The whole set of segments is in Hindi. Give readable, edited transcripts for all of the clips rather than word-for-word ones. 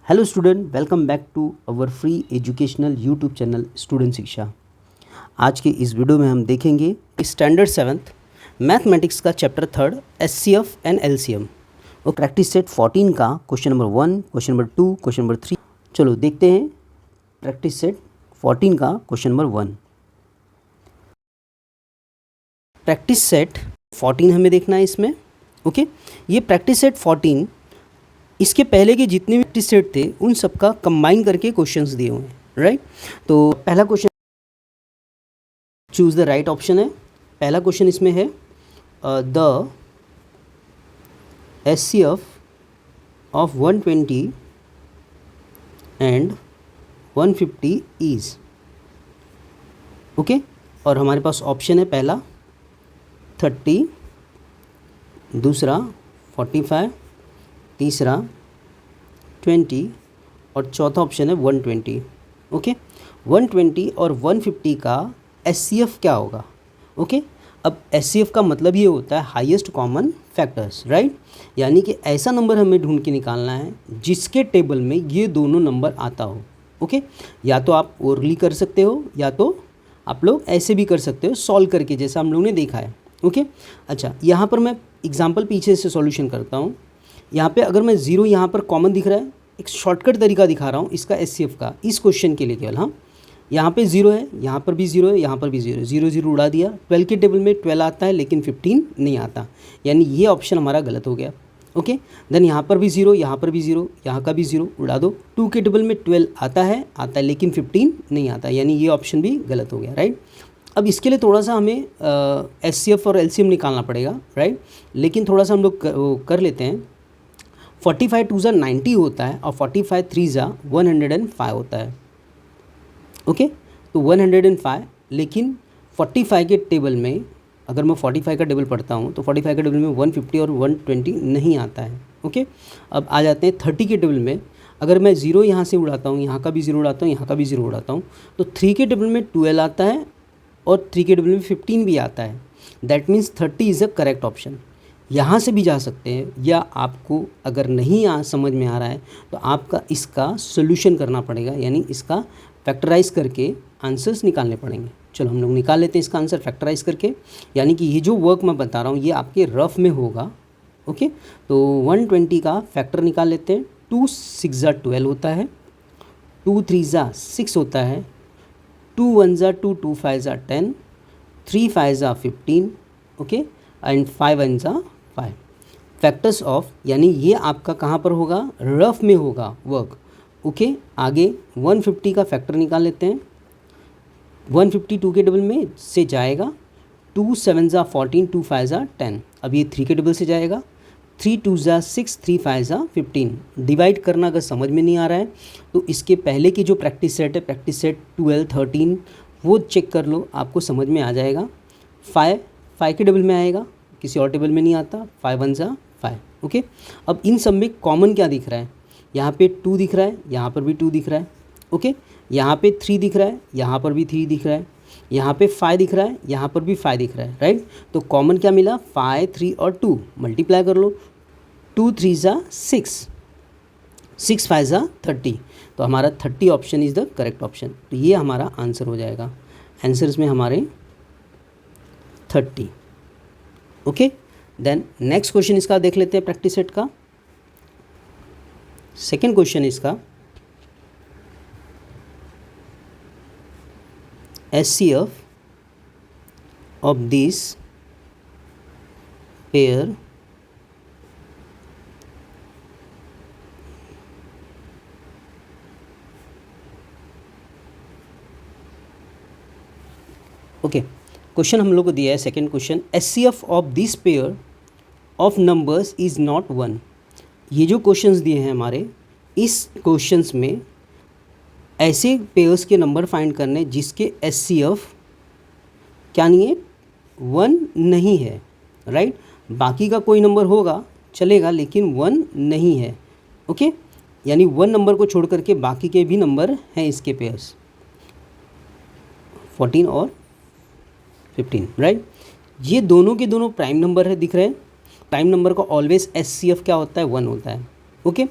Hello student, welcome back to our free educational YouTube channel student शिक्षा। आज के इस वीडियो में हम देखेंगे स्टैंडर्ड 7th मैथमेटिक्स का चैप्टर 3 एचसीएफ एंड एलसीएम और प्रैक्टिस सेट 14 का question number 1, question number 2, question number 3। चलो देखते हैं प्रैक्टिस सेट 14 का क्वेश्चन नंबर 1। प्रैक्टिस सेट 14 हमें देखना है इसमें। ओके, ये प्रैक्टिस सेट 14 इसके पहले के जितने भी प्रैक्टिस सेट थे उन सबका कंबाइन करके क्वेश्चंस दिए हुए हैं, राइट। तो पहला question choose the right option है। पहला क्वेश्चन इसमें है the HCF of 120 and 150 is. Okay, और हमारे पास ऑप्शन है पहला 30, दूसरा 45, तीसरा 20 और चौथा ऑप्शन है 120। ओके, 120 और 150 का एचसीएफ क्या होगा? ओके, अब एचसीएफ का मतलब ये होता है हाईएस्ट कॉमन फैक्टर्स, राइट। यानी कि ऐसा नंबर हमें ढूंढ के निकालना है जिसके टेबल में ये दोनों नंबर आता हो। ओके, या तो आप ओरली कर सकते हो या तो आप लोग ऐसे भी कर सकते हो सॉल्व करके, जैसा हम लोगों ने देखा है। ओके, अच्छा, यहाँ पर मैं एग्जाम्पल पीछे से सॉल्यूशन करता हूँ। यहाँ पे अगर मैं ज़ीरो यहाँ पर कॉमन दिख रहा है, एक शॉर्टकट तरीका दिखा रहा हूँ इसका एचसीएफ का, इस क्वेश्चन के लिए केवल। हाँ, यहाँ पे ज़ीरो है, यहाँ पर भी ज़ीरो है, यहाँ पर भी ज़ीरो, ज़ीरो ज़ीरो उड़ा दिया। 12 के टेबल में 12 आता है लेकिन 15 नहीं आता, यानी ये ऑप्शन हमारा गलत हो गया। ओके, देन यहाँ पर भी ज़ीरो, यहाँ पर भी ज़ीरो, यहाँ का भी ज़ीरो उड़ा दो। 2 के टेबल में 12 आता है लेकिन 15 नहीं आता, यानी ये ऑप्शन भी गलत हो गया, राइट। अब इसके लिए थोड़ा सा हमें एचसीएफ और एलसीएम निकालना पड़ेगा, राइट। लेकिन थोड़ा सा हम लोग कर लेते हैं। 45 2 ज़ा 90 होता है और 45 3 ज़ा 105 होता है। ओके, तो 105, लेकिन 45 के टेबल में अगर मैं 45 का टेबल पढ़ता हूँ तो 45 के टेबल में 150 और 120 नहीं आता है। ओके, अब आ जाते हैं 30 के टेबल में। अगर मैं ज़ीरो यहाँ से उड़ाता हूँ, यहाँ का भी ज़ीरो उड़ाता हूँ, यहाँ का भी ज़ीरो उड़ाता हूँ, तो 3 के टेबल में 12 आता है और 3 के टेबल में 15 भी आता है। That means 30 is a correct option. यहाँ से भी जा सकते हैं, या आपको अगर नहीं समझ में आ रहा है तो आपका इसका सोल्यूशन करना पड़ेगा, यानी इसका फैक्टराइज करके आंसर्स निकालने पड़ेंगे। चलो हम लोग निकाल लेते हैं इसका आंसर फैक्टराइज करके। यानी कि ये जो वर्क मैं बता रहा हूँ ये आपके रफ में होगा। ओके, तो 120 का फैक्टर निकाल लेते हैं। 2 6 ज़ा 12 होता है, 2 3 ज़ा 6 होता है, 2 1 ज़ा 2, 2 5 ज़ा 10, 3 5 ज़ा 15, ओके, एंड 5 1 ज़ा 5। फैक्टर्स ऑफ, यानी ये आपका कहाँ पर होगा? रफ में होगा वर्क। ओके, आगे 150 का फैक्टर निकाल लेते हैं। 152 के टेबल में से जाएगा, 2 7 ज़ा 14, 2 5 ज़ा 10। अब ये 3 के टेबल से जाएगा, 3 2 ज़ा 6, 3 5 ज़ा 15। डिवाइड करना अगर समझ में नहीं आ रहा है तो इसके पहले की जो प्रैक्टिस सेट है, प्रैक्टिस सेट 12 13, वो चेक कर लो, आपको समझ में आ जाएगा। 5 के टेबल में आएगा, किसी और टेबल में नहीं आता। 5 1 ज़ा 5। ओके, अब इन सब में कॉमन क्या दिख रहा है? यहाँ पे 2 दिख रहा है, यहाँ पर भी 2 दिख रहा है। ओके, यहाँ पे 3 दिख रहा है, यहाँ पर भी 3 दिख रहा है, यहाँ पे 5 दिख रहा है, यहाँ पर भी 5 दिख रहा है, राइट। तो कॉमन क्या मिला? 5 3 और 2 मल्टीप्लाई कर लो। 2 3 ज़ा 6, 6 5 ज़ा 30, तो हमारा 30 option is the correct option. तो ये हमारा आंसर हो जाएगा। आंसर इसमें हमारे 30। ओके, देन नेक्स्ट क्वेश्चन इसका देख लेते हैं प्रैक्टिस सेट का। सेकेंड क्वेश्चन इसका, HCF of this pair okay, question हम लोग को दिया है second question, HCF of this pair of numbers is not 1। ये जो क्वेश्चंस दिए हैं हमारे, इस क्वेश्चंस में ऐसे पेयर्स के नंबर फाइंड करने जिसके एचसीएफ क्या नहीं है? 1 नहीं है, राइट। बाकी का कोई नंबर होगा चलेगा लेकिन 1 नहीं है। ओके, यानी 1 नंबर को छोड़ करके बाकी के भी नंबर हैं इसके पेयर्स, 14 और 15, राइट। ये दोनों के दोनों प्राइम नंबर है, दिख रहे हैं। प्राइम नंबर का ऑलवेज एचसीएफ क्या होता है? 1 होता है। ओके,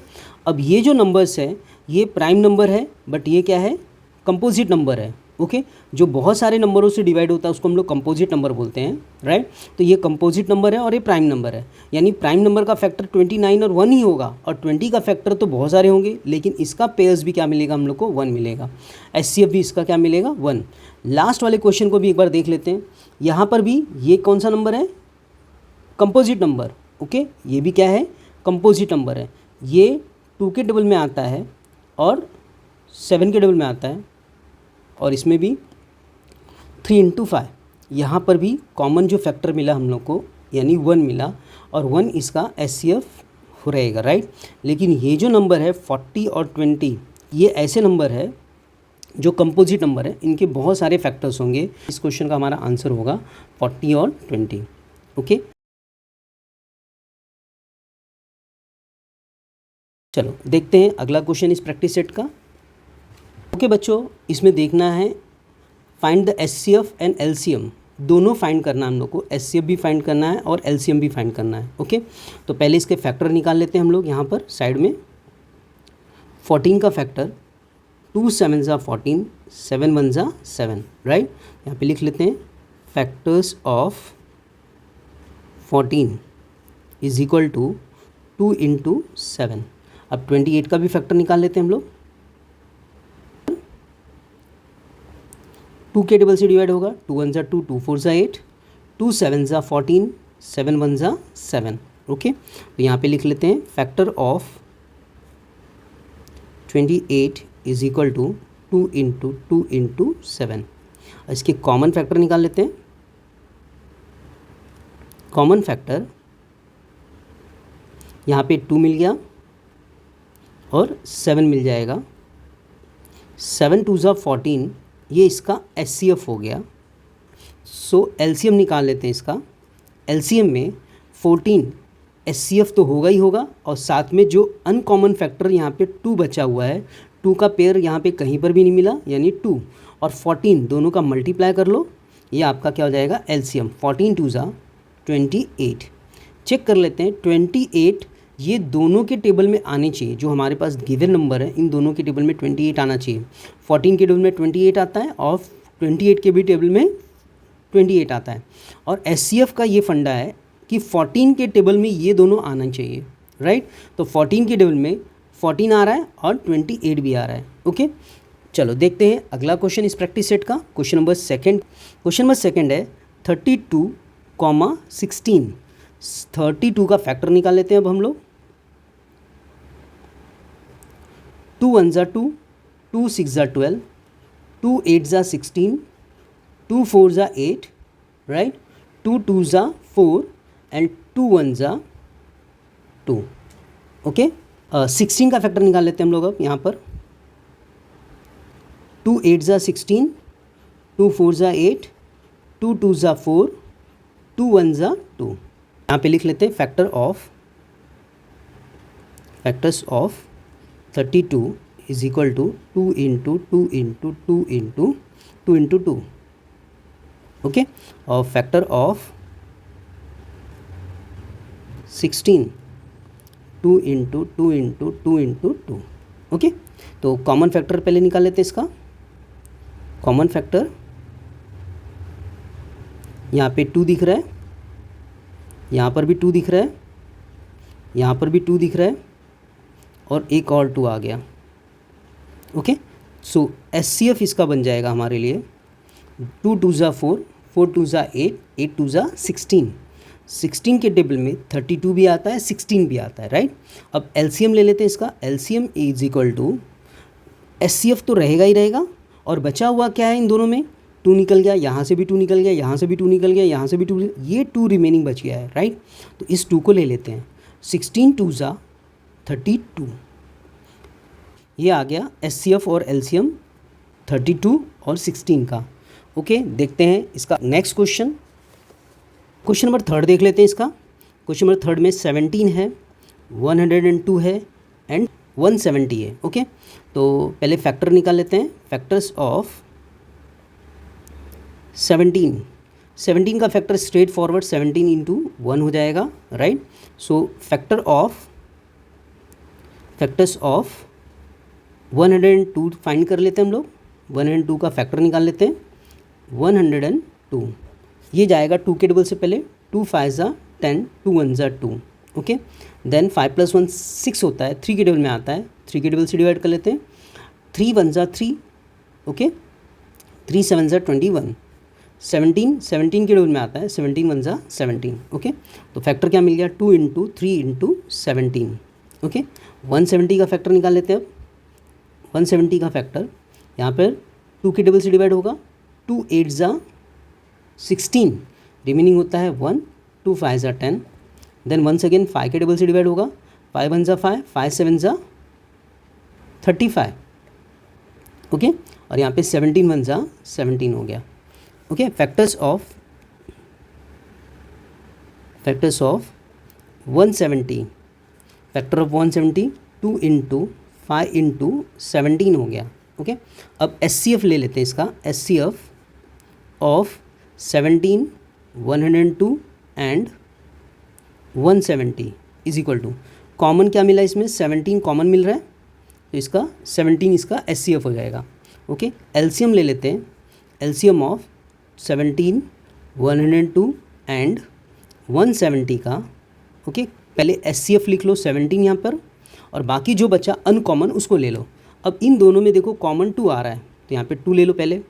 अब ये जो नंबर्स है ये प्राइम नंबर है, बट ये क्या है, कंपोजिट नंबर है। ओके, जो बहुत सारे नंबरों से डिवाइड होता है उसको हम लोग कंपोजिट नंबर बोलते हैं, राइट। तो ये कंपोजिट नंबर है और ये प्राइम नंबर है, यानी प्राइम नंबर का फैक्टर 29 और 1 ही होगा, और 20 का फैक्टर तो बहुत सारे होंगे, लेकिन इसका पेयर्स भी क्या मिलेगा हम लोग को, 1 मिलेगा। HCF भी इसका क्या मिलेगा, 1। लास्ट वाले क्वेश्चन को भी एक बार देख लेते हैं। यहाँ पर भी ये कौन सा नंबर है, कंपोजिट नंबर। ओके, ये भी क्या है, कंपोजिट नंबर है। ये 2 के टेबल में आता है और 7 के टेबल में आता है, और इसमें भी 3 × 5। यहाँ पर भी कॉमन जो फैक्टर मिला हम लोग को यानी 1 मिला, और 1 इसका HCF रहेगा, राइट। लेकिन ये जो नंबर है 40 और 20, ये ऐसे नंबर है जो कंपोजिट नंबर है, इनके बहुत सारे फैक्टर्स होंगे। इस क्वेश्चन का हमारा आंसर होगा 40 और 20। ओके, चलो देखते हैं अगला क्वेश्चन इस प्रैक्टिस सेट का। ओके बच्चों, इसमें देखना है find the HCF and LCM, दोनों फाइंड करना है हम लोग को। HCF भी फाइंड करना है और LCM भी फाइंड करना है। ओके, तो पहले इसके फैक्टर निकाल लेते हैं हम लोग यहाँ पर साइड में। 14 का फैक्टर 2 7 ज़ा 14, 7 1 ज़ा 7, राइट। यहाँ पे लिख लेते हैं factors of 14 is equal to 2 × 7। अब 28 का भी फैक्टर निकाल लेते हैं हम लोग। 2 के टेबल से डिवाइड होगा, 2 1 ज़ा 2, 2 4 ज़ा 8, 2 7 ज़ा 14, 7 1 ज़ा 7। ओके, तो यहाँ पे लिख लेते हैं factor of 28 is equal to 2 × 2 × 7। इसके कॉमन फैक्टर निकाल लेते हैं। कॉमन फैक्टर यहाँ पे 2 मिल गया और 7 मिल जाएगा। 7 2 ज़ा 14, ये इसका HCF हो गया। सो LCM निकाल लेते हैं इसका। LCM में 14 HCF तो होगा ही होगा, और साथ में जो अनकॉमन फैक्टर यहाँ पे 2 बचा हुआ है, 2 का पेयर यहाँ पे कहीं पर भी नहीं मिला, यानी 2 और 14 दोनों का मल्टीप्लाई कर लो, ये आपका क्या हो जाएगा, LCM। 14 2 ज़ा 28। चेक कर लेते हैं 28 ये दोनों के टेबल में आने चाहिए, जो हमारे पास गिवन नंबर है इन दोनों के टेबल में 28 आना चाहिए। 14 के टेबल में 28 आता है और 28 के भी टेबल में 28 आता है, और HCF का ये फंडा है कि 14 के टेबल में ये दोनों आना चाहिए, राइट। तो 14 के टेबल में 14 आ रहा है और 28 भी आ रहा है। ओके, चलो देखते हैं अगला क्वेश्चन इस प्रैक्टिस सेट का। क्वेश्चन नंबर सेकंड है 32, 16। 32 का फैक्टर निकाल लेते हैं अब हम लोग। 2 1 ज़ा 2, 2 6 ज़ा 12, 2 8 ज़ा 16, 2 4 ज़ा 8, राइट। 2 2 ज़ा 4 एंड 2 1 ज़ा 2। ओके, 16 का फैक्टर निकाल लेते हैं हम लोग अब यहाँ पर। 2 8 ज़ा 16, 2 4 ज़ा 8, 2 2 ज़ा 4, 2 1 ज़ा 2। यहाँ पे लिख लेते हैं factors of 32 is equal to 2 × 2 × 2 × 2 × 2। Okay, और फैक्टर ऑफ 16 2 × 2 × 2 × 2। ओके, तो कॉमन फैक्टर पहले निकाल लेते हैं इसका। कॉमन फैक्टर यहाँ पे 2 दिख रहा है, यहाँ पर भी 2 दिख रहा है, यहाँ पर भी 2 दिख रहा है, और एक और 2 आ गया। ओके, सो HCF इसका बन जाएगा हमारे लिए 2 2 ज़ा 4, 4 2 ज़ा 8, 8 2 ज़ा 16। 16 के टेबल में 32 भी आता है, 16 भी आता है, राइट। अब LCM ले लेते हैं इसका। LCM is equal to HCF तो रहेगा ही रहेगा, और बचा हुआ क्या है इन दोनों में, 2 निकल गया, यहाँ से भी 2 निकल गया, यहाँ से भी 2 निकल गया, यहाँ से भी 2, ये 2 रिमेनिंग बच गया है, राइट। तो इस 2 को ले लेते हैं। 16 2 ज़ा 32, ये आ गया HCF और LCM 32 और 16 का। ओके, देखते हैं इसका नेक्स्ट क्वेश्चन। क्वेश्चन नंबर 3 देख लेते हैं इसका। क्वेश्चन नंबर 3 में 17 है, 102 है एंड 170 है। ओके, तो पहले फैक्टर निकाल लेते हैं। फैक्टर्स ऑफ 17 का फैक्टर स्ट्रेट फॉरवर्ड 17 × 1 हो जाएगा, right. So factor of factors of 102 find कर लेते हैं हम लोग। 102 का फैक्टर निकाल लेते हैं। 102 ये जाएगा 2 के डबल से पहले, 2 5 ज़ा 10, 2 1 ज़ा 2, ओके। देन 5 + 1 6 होता है, 3 के डबल में आता है, 3 के डबल से डिवाइड कर लेते हैं। 3 1 ज़ा 3, ओके। 3 7 ज़ा 21, 17 के डबल में आता है, 17 1 ज़ा 17, ओके। तो फैक्टर क्या मिल गया, 2 × 3 × 17, ओके। 170 का फैक्टर निकाल लेते हैं अब। 170 का फैक्टर यहाँ पर 2 के डबल से डिवाइड होगा, 2 8 ज़ा 16, रिमेनिंग होता है 1, 2 5 ज़ा 10, देन वंस अगेन 5 के डबल से डिवाइड होगा, 5 1 ज़ा 5, 5 7 ज़ा 35, ओके। और यहाँ पे 17 1 ज़ा 17 हो गया, okay. Factors of 170, factor of 170 2 × 5 × 17 हो गया, ओके। अब SCF ले लेते हैं इसका। SCF of 17, 102 and 170 is equal to, common क्या मिला इसमें, 17 कॉमन मिल रहा है, तो इसका 17 इसका SCF हो जाएगा, ओके। एलसीएम ले लेते हैं। एलसीएम ऑफ 17, 102 एंड 170 का, ओके। पहले SCF लिख लो 17 यहाँ पर, और बाकी जो बचा अनकॉमन उसको ले लो। अब इन दोनों में देखो कॉमन 2 आ रहा है, तो यहाँ पे 2 ले लो पहले।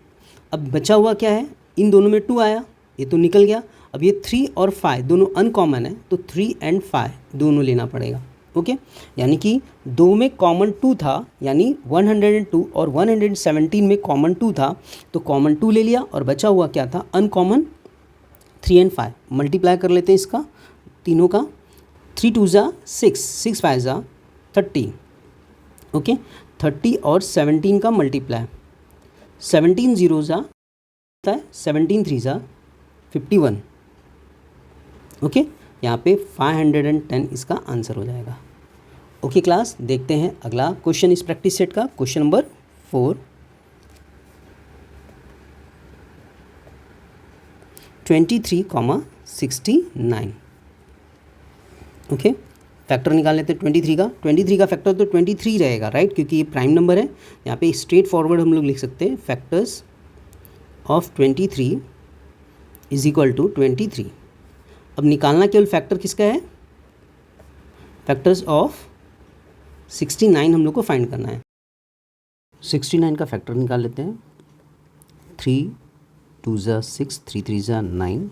अब बचा हुआ क्या है, इन दोनों में 2 आया, ये तो निकल गया। अब ये 3 और 5 दोनों अनकॉमन है, तो 3 और 5 दोनों लेना पड़ेगा, ओके। यानी कि 2 में कॉमन 2 था, यानी 102 और 117 में कॉमन 2 था, तो कॉमन 2 ले लिया, और बचा हुआ क्या था, अनकॉमन 3 और 5। मल्टीप्लाई कर लेते हैं इसका तीनों का। 3 2 ज़ा 6, 6 5 ज़ा 30, ओके। 30 और 17 का मल्टीप्लाई, 17 0 ज़ा होता है, 17 3 ज़ा 51, ओके। यहाँ पे 510 इसका आंसर हो जाएगा, ओके। क्लास देखते हैं अगला क्वेश्चन इस प्रैक्टिस सेट का, क्वेश्चन नंबर 4। 23,69, ओके। फैक्टर निकाल लेते हैं 23 का। 23 का फैक्टर तो 23 रहेगा, राइट, क्योंकि ये प्राइम नंबर है। यहाँ पे स्ट्रेट फॉरवर्ड हम लोग लिख सकते हैं, factors of 23 is equal to 23। अब निकालना केवल फैक्टर किसका है, फैक्टर्स ऑफ 69 हम लोग को फाइंड करना है। 69 का फैक्टर निकाल लेते हैं। 3 2 ज़ा 6, 3 3 ज़ा 9,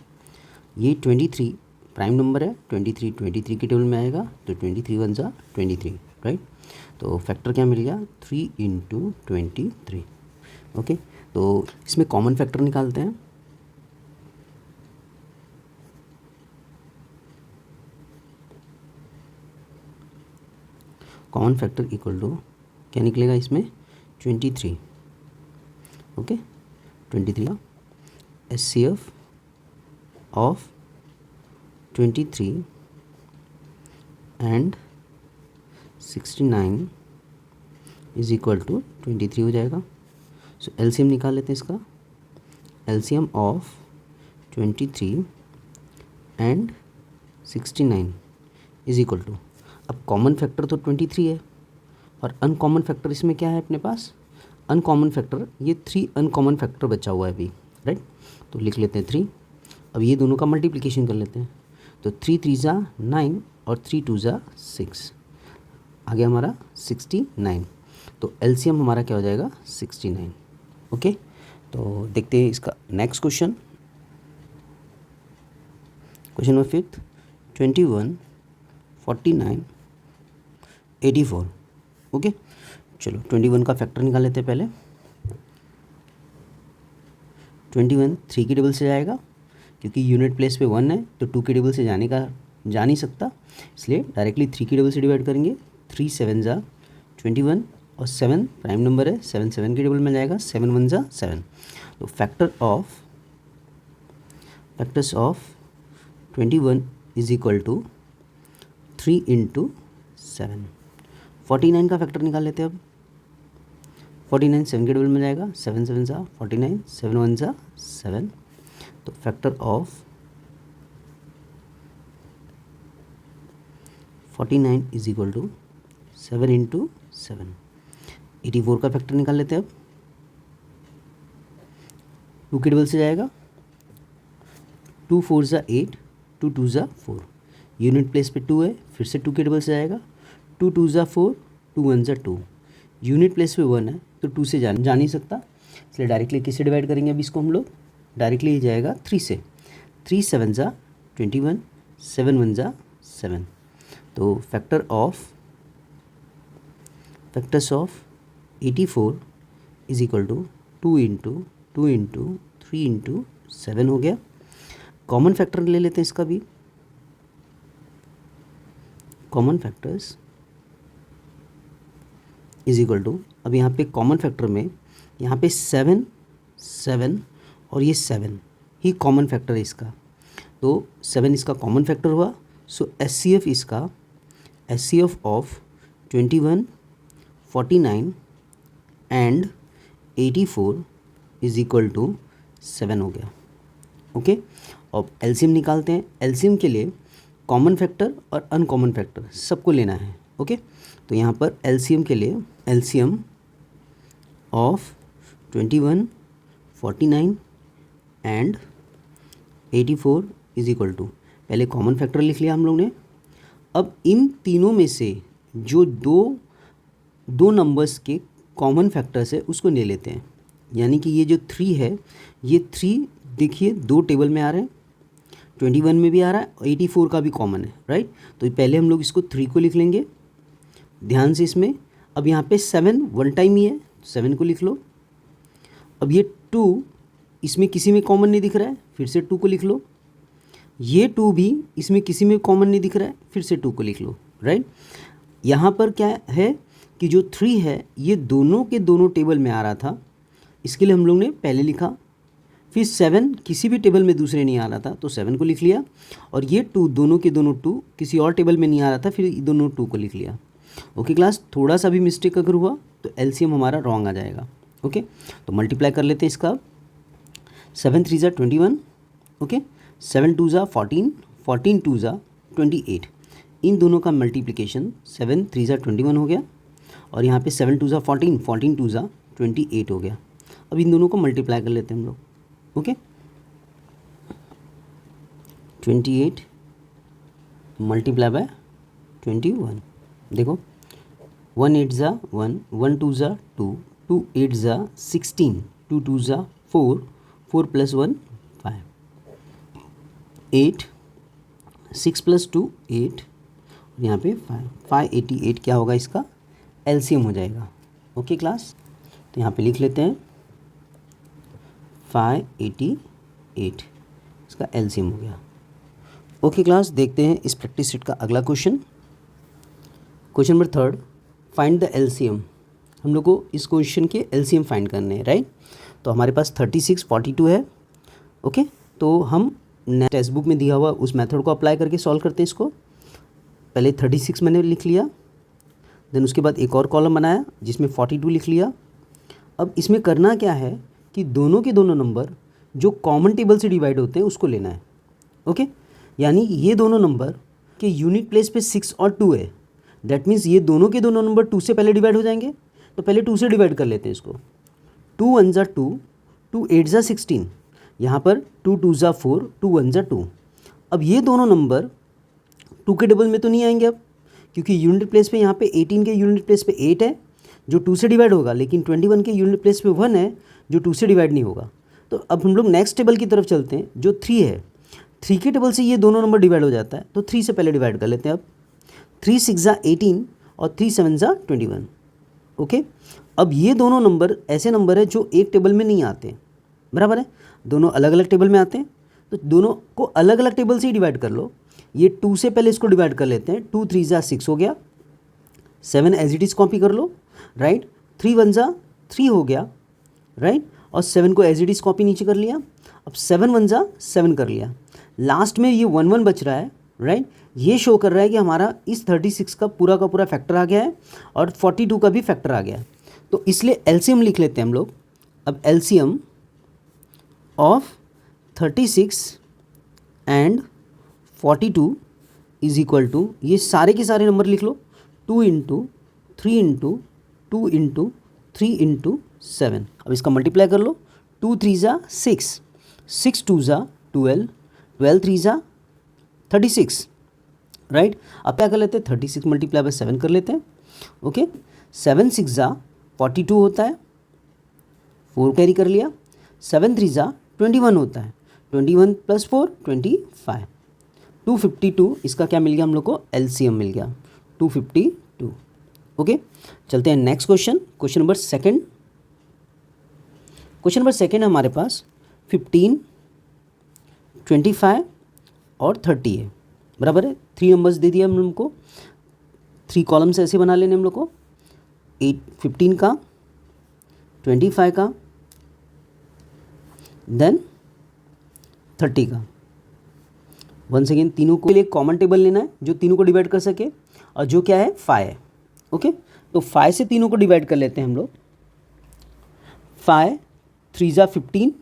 ये 23 प्राइम नंबर है, 23 के टेबल में आएगा, तो 23 1 ज़ा 23, राइट। तो फैक्टर क्या मिल गया, 3 × 23, ओके। तो इसमें कॉमन फैक्टर निकालते हैं। कॉमन फैक्टर इक्वल टू क्या निकलेगा इसमें, 23, ओके। 23 का SCF of 23 and 69 is equal to 23 हो जाएगा। सो LCM निकाल लेते हैं इसका। LCM of 23 and 69 is equal to, अब कॉमन फैक्टर तो 23 है, और अनकॉमन फैक्टर इसमें क्या है अपने पास, अनकॉमन फैक्टर ये 3 अनकॉमन फैक्टर बचा हुआ है अभी, राइट। तो लिख लेते हैं 3। अब ये दोनों का मल्टीप्लिकेशन कर लेते हैं, तो 3 3 ज़ा 9 और 3 2 ज़ा 6, आ गया हमारा 69। तो LCM हमारा क्या हो जाएगा, 69, ओके। तो देखते हैं इसका next question, question number 5। 21 49 84, okay. चलो 21 का फैक्टर निकाल लेते हैं पहले। 21 3 के टेबल से जाएगा, क्योंकि यूनिट प्लेस पे 1 है, तो 2 के टेबल से जा नहीं सकता, इसलिए डायरेक्टली 3 के टेबल से डिवाइड करेंगे। 3 7 ज़ा 21, और 7 प्राइम नंबर है, 7 7 के टेबल में जाएगा, 7 1 ज़ा 7। तो factors of 21 is equal to 3 × 7। 49 का फैक्टर निकाल लेते हैं अब। 49 7 के टेबल में जाएगा, 7 7 ज़ा 49, 7 1 ज़ा 7। तो factor of 49 is equal to 7 into 7, 84 का फैक्टर निकाल लेते हैं अब। 2 के टेबल से जाएगा, 2 4 ज़ा 8, 2 2 ज़ा 4, यूनिट प्लेस पे 2 है, फिर से 2 के टेबल से जाएगा, 2 2 ज़ा 4, 2 1 ज़ा 2, यूनिट प्लेस पे 1 है तो 2 से जा नहीं सकता, इसलिए डायरेक्टली किससे डिवाइड करेंगे अब इसको हम लोग, डायरेक्टली ये जाएगा 3 से, 3 7 ज़ा 21, 7 1 ज़ा 7, तो factors of 84 is equal to 2 into 2 into 3 into 7 हो गया। कॉमन फैक्टर ले लेते हैं इसका भी, common factors is equal to, अब यहाँ पे कॉमन फैक्टर में यहाँ पे 7 7 और ये 7 ही कॉमन फैक्टर है इसका, तो 7 इसका कॉमन फैक्टर हुआ, सो HCF इसका HCF of 21 49 and 84 is equal to 7 हो गया। ओके, अब एलसीएम निकालते हैं। एलसीएम के लिए कॉमन फैक्टर और अनकॉमन फैक्टर सबको लेना है। ओके, तो यहाँ पर एलसीएम के लिए LCM of 21 49 and 84 is equal to, पहले कॉमन फैक्टर लिख लिया हम लोग ने। अब इन तीनों में से जो दो नंबर्स के कॉमन फैक्टर्स है उसको ले लेते हैं, यानी कि ये जो 3 है, ये 3 देखिए 2 टेबल में आ रहे हैं, 21 में भी आ रहा है, 84 का भी कॉमन है, राइट। तो पहले हम लोग इसको 3 को लिख लेंगे ध्यान से इसमें। अब यहाँ पे 7 वन टाइम ही है, 7 को लिख लो। अब ये 2 इसमें किसी में कॉमन नहीं दिख रहा है, फिर से 2 को लिख लो। ये 2 भी इसमें किसी में कॉमन नहीं दिख रहा है, फिर से 2 को लिख लो, राइट। यहाँ पर क्या है कि जो 3 है ये दोनों के दोनों टेबल में आ रहा था, इसके लिए हम लोग ने पहले लिखा। फिर 7 किसी भी टेबल में दूसरे नहीं आ रहा था तो 7 को लिख लिया, और ये 2 दोनों के दोनों 2 किसी और टेबल में नहीं आ रहा था, फिर दोनों 2 को लिख लिया। ओके क्लास, थोड़ा सा भी मिस्टेक अगर हुआ तो एलसीएम हमारा रॉन्ग आ जाएगा। ओके, तो मल्टीप्लाई कर लेते हैं इसका। 7 3 ज़ा 21, ओके, 7 2 ज़ा 14, 14 2 ज़ा 28, इन दोनों का मल्टीप्लिकेशन 7 3 ज़ा 21 हो गया, और यहाँ पे 7 2 ज़ा 14, 14 2 ज़ा 28 हो गया। अब इन दोनों को मल्टीप्लाई कर लेते हैं हम लोग। ओके, 28 मल्टीप्लाई बाय 21, देखो 1 8 ज़ा 1, 1 2 ज़ा 2, 2 8 ज़ा 16, 2 2 ज़ा 4, 4 + 1 5, 8 6 + 2 8, यहाँ पे 588 क्या होगा इसका एलसीएम हो जाएगा। ओके क्लास, तो यहाँ पे लिख लेते हैं 588 इसका एलसीएम हो गया। ओके क्लास, देखते हैं इस प्रैक्टिस सेट का अगला question. Question number 3, find the LCM. हम लोग को इस क्वेश्चन के एलसीएम फाइंड करने हैं, राइट। तो हमारे पास 36 42 है। ओके, तो हम टेक्स्ट बुक में दिया हुआ उस मेथड को अप्लाई करके सॉल्व करते हैं इसको। पहले 36 मैंने लिख लिया, देन उसके बाद एक और कॉलम बनाया जिसमें 42 लिख लिया। अब इसमें करना क्या है कि दोनों के दोनों नंबर जो कॉमन टेबल से डिवाइड होते हैं उसको लेना है। ओके, यानी ये दोनों नंबर के यूनिट प्लेस पे 6 और 2 है, दैट मीन्स ये दोनों के दोनों नंबर 2 से पहले डिवाइड हो जाएंगे, तो पहले 2 से डिवाइड कर लेते हैं इसको। 2 1 ज़ा 2, 2 8 ज़ा 16, यहाँ पर 2 2 ज़ा 4, 2 1 ज़ा 2। अब ये दोनों नंबर 2 के टेबल में तो नहीं आएंगे अब, क्योंकि यूनिट प्लेस पे यहाँ पे 18 के यूनिट प्लेस पे 8 है जो 2 से डिवाइड होगा, लेकिन 21 के यूनिट प्लेस पे 1 है जो 2 से डिवाइड नहीं होगा। तो अब हम लोग नेक्स्ट टेबल की तरफ चलते हैं जो 3 है। 3 के टेबल से ये दोनों नंबर डिवाइड हो जाता है, तो 3 से पहले डिवाइड कर लेते हैं। अब 3 6 ज़ा 18 और 3 7 ज़ा 21। ओके, अब ये दोनों नंबर ऐसे नंबर है जो एक टेबल में नहीं आते, बराबर है, दोनों अलग अलग टेबल में आते हैं, तो दोनों को अलग अलग टेबल से ही डिवाइड कर लो। ये 2 से पहले इसको डिवाइड कर लेते हैं, 2 3 ज़ा 6 हो गया, 7 एज इट इज़ कॉपी कर लो, राइट। 3 1 ज़ा 3 हो गया, राइट, और 7 को एज इट इज़ कॉपी नीचे कर लिया। अब 7 1 ज़ा 7 कर लिया, लास्ट में ये 1 1 बच रहा है, राइट। ये शो कर रहा है कि हमारा इस 36 का पूरा फैक्टर आ गया है और 42 का भी फैक्टर आ गया है, तो इसलिए एलसीएम लिख लेते हैं हम लोग। अब LCM of 36 and 42 is equal to, ये सारे के सारे नंबर लिख लो, 2 इंटू 3 इंटू 2 इंटू 3 इंटू 7। अब इसका मल्टीप्लाई कर लो, 2 3 ज़ा 6, 6 2 ज़ा 12, 12 3 ज़ा 36, राइट। अब क्या कर लेते हैं, 36 मल्टीप्लाई बाय 7 कर लेते हैं, ओके। 7 6 ज़ा 42 होता है, 4 कैरी कर लिया। 7 3 ज़ा 21 होता है, 21 प्लस 4 25, 252 इसका क्या मिल गया हम लोग को, एलसीएम मिल गया 252, ओके। चलते हैं next question, question number second. Question number second है हमारे पास 15, 25 और 30 है, बराबर है। 3 नंबर्स दे दिए हम लोग को, 3 कॉलम्स ऐसे बना लेने हम लोग को, 15 का, 25 का, देन 30 का। वंस अगेन तीनों को लिए कॉमन टेबल लेना है जो तीनों को डिवाइड कर सके, और जो क्या है 5 है, ओके। तो 5 से तीनों को डिवाइड कर लेते हैं हम लोग। 5 3 ज़ा 15,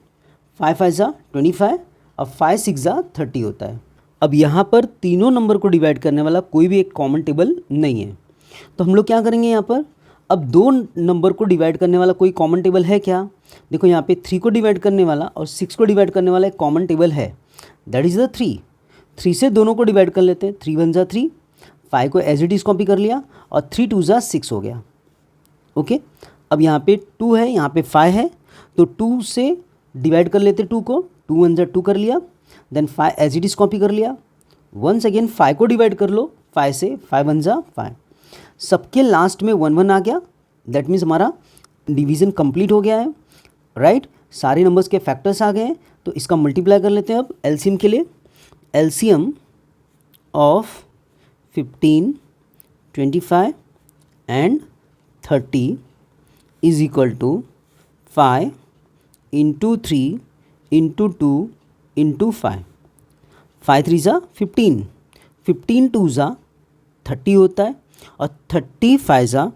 5 5 ज़ा 25 और 5 6 ज़ा 30 होता है। अब यहाँ पर तीनों नंबर को डिवाइड करने वाला कोई भी एक कॉमन टेबल नहीं है, तो हम लोग क्या करेंगे यहाँ पर, अब 2 नंबर को डिवाइड करने वाला कोई कॉमन टेबल है क्या। देखो यहाँ पे 3 को डिवाइड करने वाला और 6 को डिवाइड करने वाला एक कॉमन टेबल है, दैट इज़ द 3। 3 से दोनों को डिवाइड कर लेते हैं, 3 1 ज़ा 3, 5 को एज इट इज़ कॉपी कर लिया और 3 2 ज़ा 6 हो गया, ओके। अब यहाँ पे 2 है, यहाँ पे 5 है, तो 2 से डिवाइड कर लेते 2 को, 2 1 ज़ा 2 कर लिया, then 5 as it is copy कर लिया। वंस अगेन 5 को डिवाइड कर लो 5 से, 5 1 ज़ा 5, सबके लास्ट में 1 1 आ गया, दैट मीन्स हमारा डिवीज़न कंप्लीट हो गया है, राइट। सारे नंबर्स के फैक्टर्स आ गए हैं, तो इसका मल्टीप्लाई कर लेते हैं अब एलसीएम के लिए। LCM of 15, 25 and 30 is equal to 5 into 3 into 2 into 5। 5 3 ज़ा 15, 15 2 ज़ा 30 होता है और 30 5 ज़ा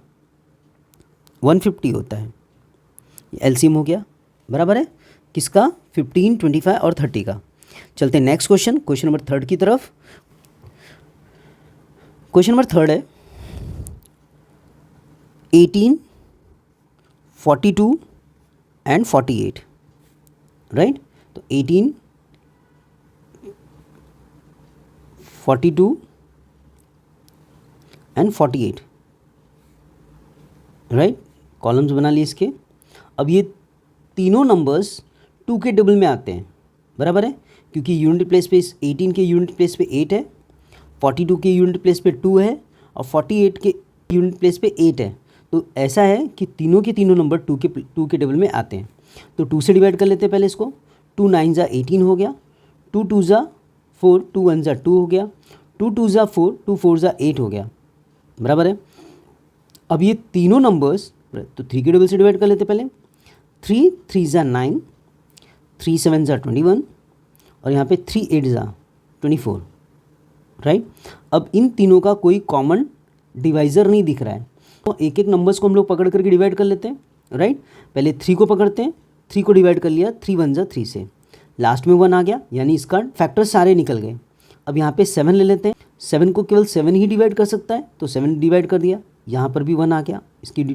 150 होता है। एलसीएम हो गया, बराबर है किसका, 15, 25 और 30 का। चलते हैं नेक्स्ट क्वेश्चन, क्वेश्चन नंबर 3 की तरफ। क्वेश्चन नंबर 3 है 18, 42 एंड 48, राइट। तो 18, 42 एंड 48, राइट। कॉलम्स बना लिए इसके। अब ये तीनों नंबर्स 2 के टेबल में आते हैं, बराबर है, क्योंकि यूनिट प्लेस पे 18 के यूनिट प्लेस पे 8 है, 42 के यूनिट प्लेस पे 2 है और 48 के यूनिट प्लेस पे 8 है। तो ऐसा है कि तीनों के तीनों नंबर 2 के टेबल में आते हैं। तो 2 से डिवाइड कर लेते हैं पहले इसको, 2 9 ज़ा 18 हो गया, 2 2 ज़ा 4, 2 1 ज़ा 2 हो गया, 2 2 ज़ा 4, 2 4 ज़ा 8 हो गया, बराबर है। अब ये तीनों नंबर्स तो 3 के टेबल से डिवाइड कर लेते पहले, 3 3 ज़ा 9, 3 7 ज़ा 21 और यहाँ पे 3 8 ज़ा 24, राइट। अब इन तीनों का कोई कॉमन डिवाइज़र नहीं दिख रहा है, तो एक एक नंबर्स को हम लोग पकड़ करके डिवाइड कर लेते हैं, राइट। पहले 3 को पकड़ते हैं, 3 को डिवाइड कर लिया, 3 1 ज़ा 3 से, लास्ट में 1 आ गया, यानी इसका फैक्टर सारे निकल गए। अब यहाँ पे 7 ले लेते हैं, 7 को केवल 7 ही डिवाइड कर सकता है, तो 7 डिवाइड कर दिया, यहाँ पर भी 1 आ गया,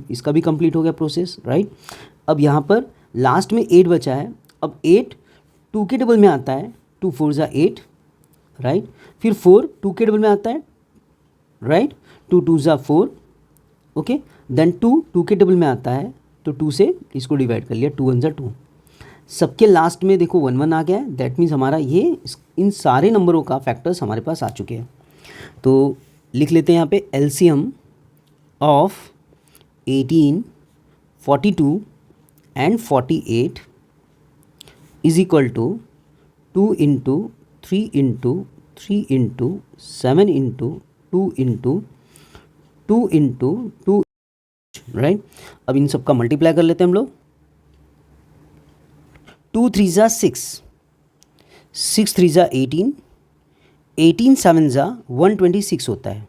इसका भी कंप्लीट हो गया प्रोसेस, राइट। अब यहाँ पर लास्ट में 8 बचा है। अब 8 2 के टेबल में आता है, 2 4 ज़ा 8, राइट। फिर 4 2 के टेबल में आता है, राइट, 2 2 ज़ा 4, ओके। देन 2 2 के टेबल में आता है, तो 2 से इसको डिवाइड कर लिया, 2 1 ज़ा 2। सबके लास्ट में देखो 1 1 आ गया है, दैट मीन्स हमारा ये इन सारे नंबरों का फैक्टर्स हमारे पास आ चुके हैं। तो लिख लेते हैं यहाँ पे LCM of 18, 42 and 48 is equal to 2 into 3 into 3 into 7 into 2 into 2 into 2, right. अब इन सब का मल्टीप्लाई कर लेते हैं हम लोग, 2 3 ज़ा 6, 6 3 ज़ा 18, 18 7 ज़ा 126 होता है,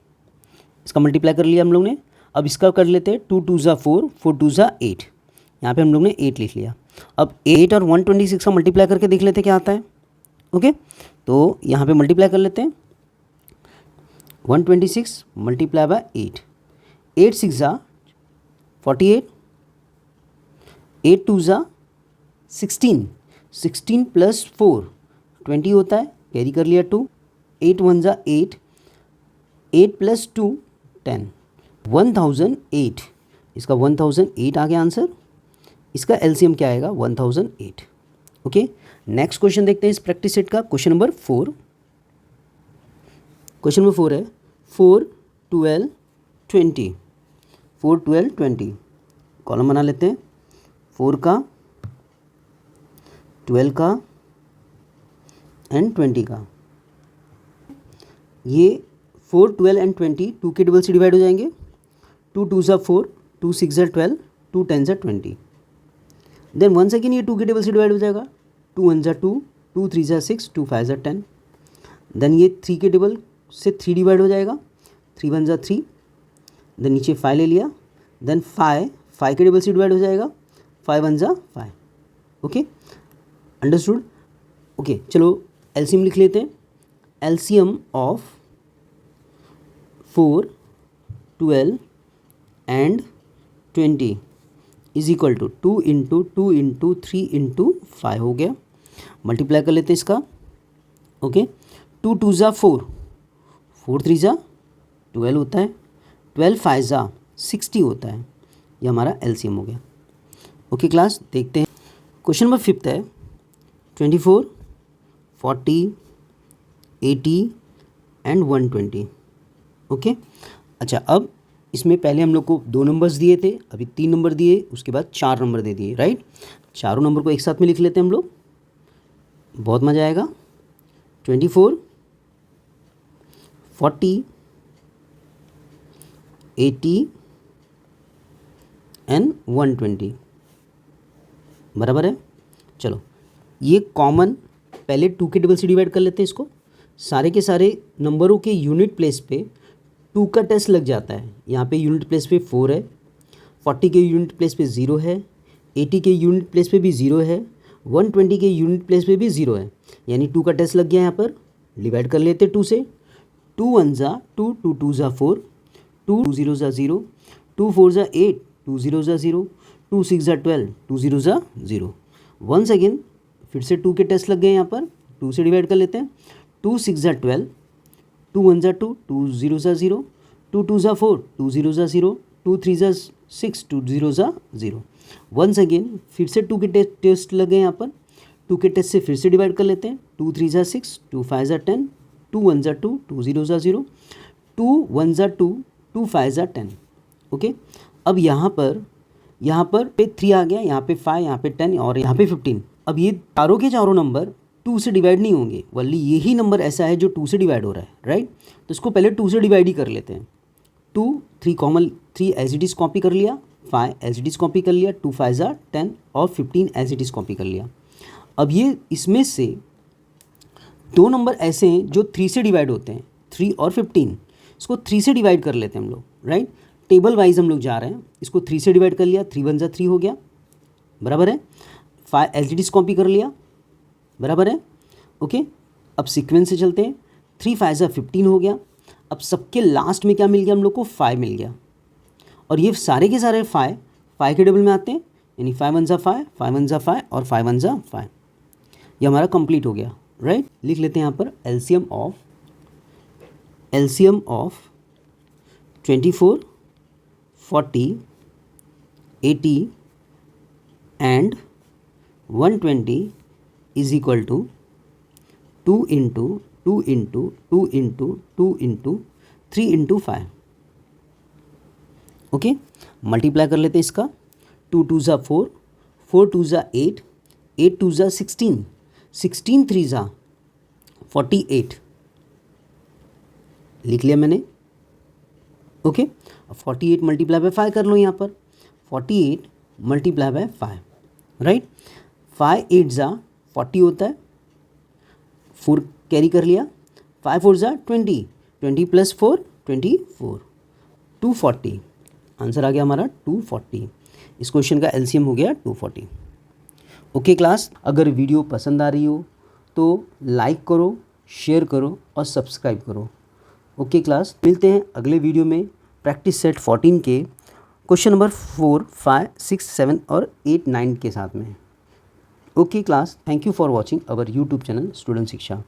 इसका मल्टीप्लाई कर लिया हम लोग ने। अब इसका कर लेते हैं, 2 2 ज़ा 4, 4 2 ज़ा 8, यहाँ पे हम लोग ने 8 लिख लिया। अब 8 और 126 का मल्टीप्लाई करके देख लेते हैं क्या आता है, ओके। तो यहाँ पे मल्टीप्लाई कर लेते हैं, 126 मल्टीप्लाई बाय 8, 8 6 ज़ा 48, 8 2 ज़ा 16, 16 प्लस 4 20 होता है, कैरी कर लिया 2, 8 1 ज़ा 8, 8 प्लस 2 10, 1008, इसका 1008 आ गया आंसर। इसका एलसीएम क्या आएगा 1008। ओके, नेक्स्ट क्वेश्चन देखते हैं इस प्रैक्टिस सेट का। क्वेश्चन नंबर 4, क्वेश्चन नंबर 4 है 4 12 20, 4 12 20, कॉलम बना लेते हैं, 4 का 12 का एंड 20 का। ये 4 12 एंड 20 2 के डबल से डिवाइड हो जाएंगे, 2 2 ज़ा 4, 2 6 ज़ा 12, 2 10 ज़ा 20। देन वन सेकेंड ये 2 के टेबल से डिवाइड हो जाएगा, 2 1 ज़ा 2, 2 3 ज़ा 6, 2 5 ज़ा 10। देन ये 3 के टेबल से 3 डिवाइड हो जाएगा, 3 1 ज़ा 3, देन नीचे 5 ले लिया, देन 5 के टेबल से डिवाइड हो जाएगा, 5 1 ज़ा 5। Okay, understood. ओके, चलो एलसीएम लिख लेते हैं। LCM of 4 12 and 20 is equal to 2 into 2 into 3 into 5 हो गया। मल्टीप्लाई कर लेते हैं इसका। ओके, 2 2 ज़ा 4, 4 3 ज़ा 12 होता है, 12 5 ज़ा 60 होता है। ये हमारा एलसीएम हो गया। ओके क्लास, देखते हैं क्वेश्चन नंबर 5 है 24 40 80 एंड 120। ओके, अच्छा, अब इसमें पहले हम लोग को 2 नंबर्स दिए थे, अभी 3 नंबर दिए, उसके बाद 4 नंबर दे दिए, राइट। चारों नंबर को एक साथ में लिख लेते हैं हम लोग, बहुत मज़ा आएगा। 24 40 80 एंड 120 बराबर है। चलो, ये कॉमन पहले 2 के टेबल से डिवाइड कर लेते हैं इसको। सारे के सारे नंबरों के यूनिट प्लेस पे 2 का टेस्ट लग जाता है। यहाँ पे यूनिट प्लेस पे 4 है, 40 के यूनिट प्लेस पे 0 है, 80 के यूनिट प्लेस पे भी 0 है, 120 के यूनिट प्लेस पे भी 0 है, यानी 2 का टेस्ट लग गया यहाँ पर। डिवाइड कर लेते 2 से, 2 1 ज़ा 2, 2 2 ज़ा 4, 2 0 ज़ा 0, 2 4 ज़ा 8, 2 0 ज़ा 0, 2 6 ज़ा 12, 2 0 ज़ा 0। वंस अगेन फिर से 2 के टेस्ट लग गए यहाँ पर, 2 से डिवाइड कर लेते हैं, 2 6 ज़ा 12, 2 1 ज़ा 2, 2 0 ज़ा 0, 2 2 ज़ा 4, 2 0 ज़ा 0, 2 3 ज़ा 6, 2 0 ज़ा 0। वंस अगेन फिर से 2 के टेस्ट लगे यहाँ पर, 2 के टेस्ट से फिर से डिवाइड कर लेते हैं, 2 3 ज़ा 6, 2 5 ज़ा 10, 2 1 ज़ा 2, 2 0 ज़ा 0, 2 1 ज़ा 2, 2 5 ज़ा 10। ओके, अब यहाँ पर पे 3 आ गया, यहाँ पे 5, यहाँ पे 10 और यहाँ पे 15। अब ये चारों के चारों नंबर 2 से डिवाइड नहीं होंगे, वल्ली यही नंबर ऐसा है जो 2 से डिवाइड हो रहा है, राइट। तो इसको पहले 2 से डिवाइड ही कर लेते हैं। 2 3 common, 3 as it is copy कर लिया, 5 एज इट इज़ कॉपी कर लिया, 2 5 ज़ा 10 और 15 एज इट इज़ कॉपी कर लिया। अब ये इसमें से 2 नंबर ऐसे हैं जो 3 से डिवाइड होते हैं, 3 और 15। इसको 3 से डिवाइड कर लेते हैं हम लोग, राइट। टेबल वाइज हम लोग जा रहे हैं, इसको 3 से डिवाइड कर लिया, 3 1 ज़ा 3 हो गया, बराबर है। 5 एज इट इज़ कॉपी कर लिया, बराबर है। ओके, अब सीक्वेंस से चलते हैं, 3 5 ज़ा 15 हो गया। अब सबके लास्ट में क्या मिल गया हम लोग को, 5 मिल गया। और ये सारे के सारे 5 के डबल में आते हैं, यानी 5 1 ज़ा 5, 5 1 ज़ा 5 और 5 1 ज़ा 5। ये हमारा कंप्लीट हो गया, राइट। लिख लेते हैं यहाँ पर LCM of 24 40 80 and 120 is equal to 2 into 2 into 2 into 2 into 3 into 5। Okay, multiply कर लेते हैं इसका। 2 2 ज़ा 4, 4 2 ज़ा 8, 8 2 ज़ा 16, 16 3 ज़ा 48 लिख लिया मैंने। ओके, अब 48 मल्टीप्लाई बाय 5 कर लो यहाँ पर, 48 मल्टीप्लाई बाय 5, राइट। 5 8 ज़ा 40 होता है, 4 कैरी कर लिया, 5 4 ज़ा 20, 20 प्लस 4 24, 240 आंसर आ गया हमारा 240। इस क्वेश्चन का एलसीएम हो गया 240। ओके क्लास, अगर वीडियो पसंद आ रही हो तो लाइक करो, शेयर करो और सब्सक्राइब करो। ओके क्लास, मिलते हैं अगले वीडियो में प्रैक्टिस सेट 14 के क्वेश्चन नंबर 4, 5, 6, 7 और 8, 9 के साथ में। Okay class, thank you for watching our YouTube channel student शिक्षा।